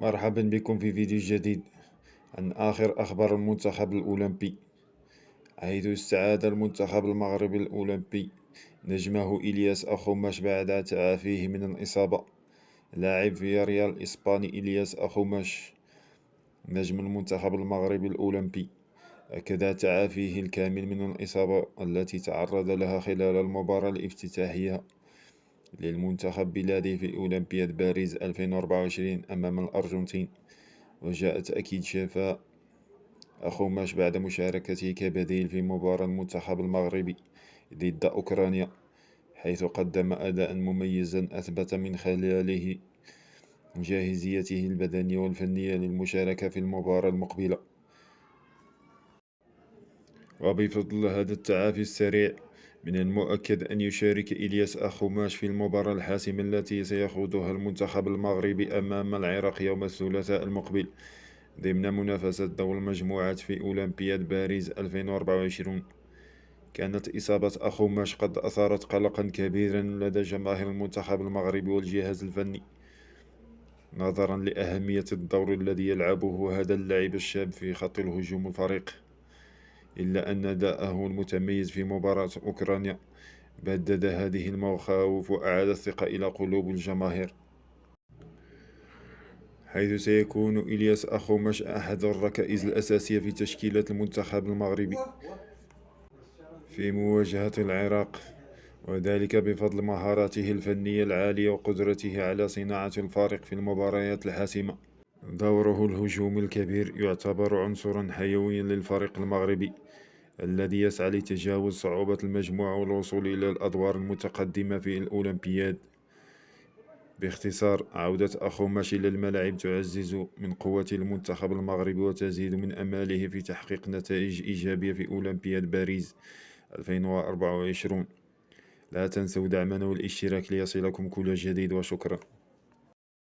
مرحبا بكم في فيديو جديد عن آخر أخبار المنتخب الأولمبي، حيث استعاد المنتخب المغربي الأولمبي نجمه إلياس أخوماش بعد تعافيه من الإصابة. لاعب فياريال الإسباني إلياس أخوماش نجم المنتخب المغربي الأولمبي أكد تعافيه الكامل من الإصابة التي تعرض لها خلال المباراة الافتتاحية للمنتخب بلاده في أولمبياد باريس 2024 أمام الأرجنتين. وجاء تأكيد شفاء أخوماش بعد مشاركته كبديل في مباراة المنتخب المغربي ضد أوكرانيا، حيث قدم أداء مميزا أثبت من خلاله جاهزيته البدنية والفنية للمشاركة في المباراة المقبلة. وبفضل هذا التعافي السريع من المؤكد أن يشارك إلياس أخوماش في المباراة الحاسمة التي سيخوضها المنتخب المغربي أمام العراق يوم الثلاثاء المقبل ضمن منافسة دور المجموعات في أولمبياد باريس 2024. كانت إصابة أخوماش قد أثارت قلقا كبيرا لدى جماهير المنتخب المغربي والجهاز الفني، نظرا لأهمية الدور الذي يلعبه هذا اللاعب الشاب في خط الهجوم الفريق. إلا أن أداءه المتميز في مباراة أوكرانيا بدد هذه المخاوف وأعاد الثقة إلى قلوب الجماهير، حيث سيكون إلياس أخوماش أحد الركائز الأساسية في تشكيلة المنتخب المغربي في مواجهة العراق، وذلك بفضل مهاراته الفنية العالية وقدرته على صناعة الفارق في المباريات الحاسمة. دوره الهجومي الكبير يعتبر عنصرا حيويا للفريق المغربي الذي يسعى لتجاوز صعوبة المجموعة والوصول إلى الأدوار المتقدمة في الأولمبياد. باختصار، عودة أخوماش إلى الملاعب تعزز من قوة المنتخب المغربي وتزيد من أماله في تحقيق نتائج إيجابية في أولمبياد باريس 2024. لا تنسوا دعمنا والاشتراك ليصلكم كل جديد، وشكرا.